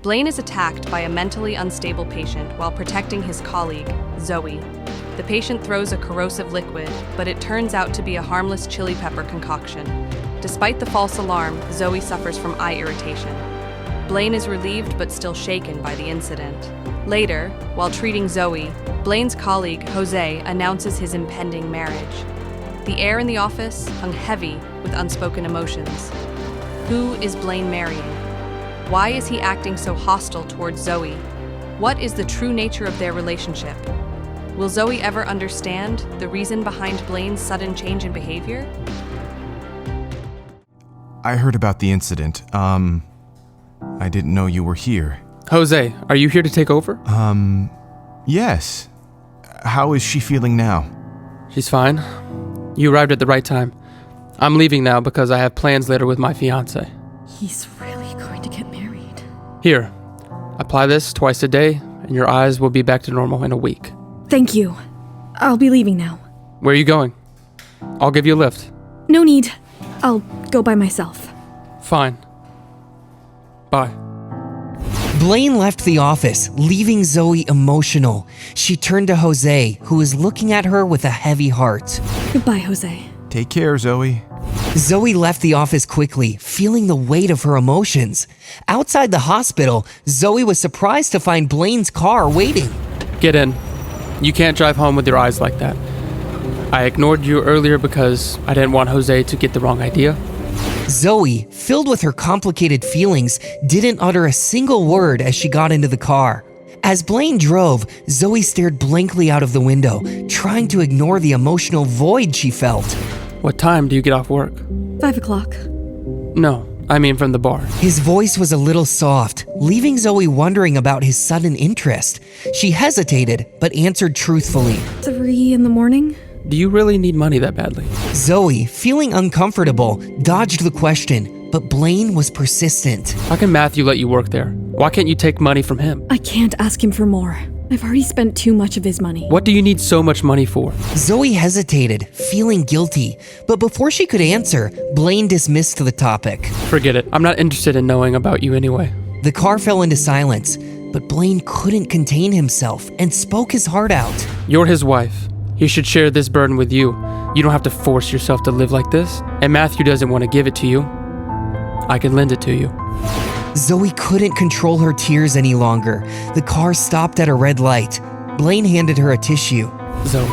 Blaine is attacked by a mentally unstable patient while protecting his colleague, Zoe. The patient throws a corrosive liquid, but it turns out to be a harmless chili pepper concoction. Despite the false alarm, Zoe suffers from eye irritation. Blaine is relieved but still shaken by the incident. Later, while treating Zoe, Blaine's colleague, Jose, announces his impending marriage. The air in the office hung heavy with unspoken emotions. Who is Blaine marrying? Why is he acting so hostile towards Zoe? What is the true nature of their relationship? Will Zoe ever understand the reason behind Blaine's sudden change in behavior? I heard about the incident. I didn't know you were here. Jose, are you here to take over? Yes. How is she feeling now? She's fine. You arrived at the right time. I'm leaving now because I have plans later with my fiancé. He's really going to get married. Here, apply this twice a day, and your eyes will be back to normal in a week. Thank you. I'll be leaving now. Where are you going? I'll give you a lift. No need. I'll go by myself. Fine. Bye. Blaine left the office, leaving Zoe emotional. She turned to Jose, who was looking at her with a heavy heart. Goodbye, Jose. Take care, Zoe. Zoe left the office quickly, feeling the weight of her emotions. Outside the hospital, Zoe was surprised to find Blaine's car waiting. Get in. You can't drive home with your eyes like that. I ignored you earlier because I didn't want Jose to get the wrong idea. Zoe, filled with her complicated feelings, didn't utter a single word as she got into the car. As Blaine drove, Zoe stared blankly out of the window, trying to ignore the emotional void she felt. What time do you get off work? 5 o'clock. No, I mean from the bar. His voice was a little soft, leaving Zoe wondering about his sudden interest. She hesitated, but answered truthfully. 3 in the morning? Do you really need money that badly? Zoe, feeling uncomfortable, dodged the question, but Blaine was persistent. How can Matthew let you work there? Why can't you take money from him? I can't ask him for more. I've already spent too much of his money. What do you need so much money for? Zoe hesitated, feeling guilty, but before she could answer, Blaine dismissed the topic. Forget it. I'm not interested in knowing about you anyway. The car fell into silence, but Blaine couldn't contain himself and spoke his heart out. You're his wife. He should share this burden with you. You don't have to force yourself to live like this. And Matthew doesn't want to give it to you. I can lend it to you. Zoe couldn't control her tears any longer. The car stopped at a red light. Blaine handed her a tissue. Zoe,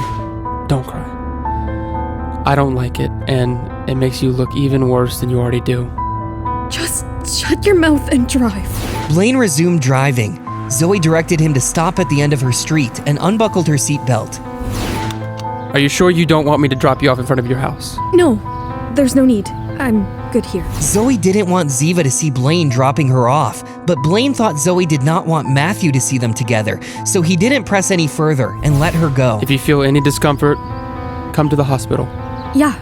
don't cry. I don't like it, and it makes you look even worse than you already do. Just shut your mouth and drive. Blaine resumed driving. Zoe directed him to stop at the end of her street and unbuckled her seatbelt. Are you sure you don't want me to drop you off in front of your house? No, there's no need. I'm good here. Zoe didn't want Ziva to see Blaine dropping her off, but Blaine thought Zoe did not want Matthew to see them together, so he didn't press any further and let her go. If you feel any discomfort, come to the hospital. Yeah,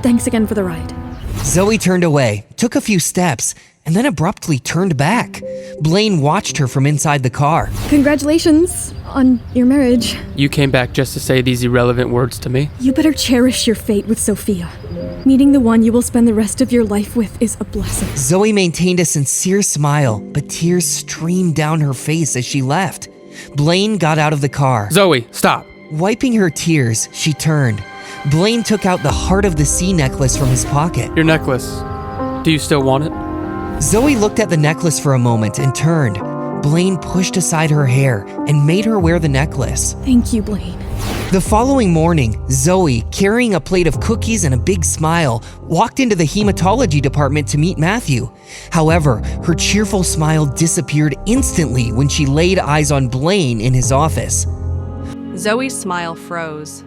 thanks again for the ride. Zoe turned away, took a few steps, and then abruptly turned back. Blaine watched her from inside the car. Congratulations on your marriage. You came back just to say these irrelevant words to me? You better cherish your fate with Sophia. Meeting the one you will spend the rest of your life with is a blessing. Zoe maintained a sincere smile, but tears streamed down her face as she left. Blaine got out of the car. Zoe, stop. Wiping her tears, she turned. Blaine took out the Heart of the Sea necklace from his pocket. Your necklace. Do you still want it? Zoe looked at the necklace for a moment and turned. Blaine pushed aside her hair and made her wear the necklace. Thank you, Blaine. The following morning, Zoe, carrying a plate of cookies and a big smile, walked into the hematology department to meet Matthew. However, her cheerful smile disappeared instantly when she laid eyes on Blaine in his office. Zoe's smile froze.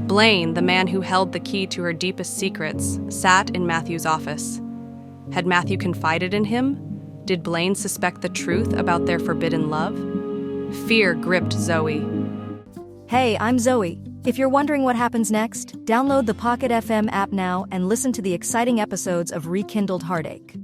Blaine, the man who held the key to her deepest secrets, sat in Matthew's office. Had Matthew confided in him? Did Blaine suspect the truth about their forbidden love? Fear gripped Zoe. Hey, I'm Zoe. If you're wondering what happens next, download the Pocket FM app now and listen to the exciting episodes of Rekindled Heartache.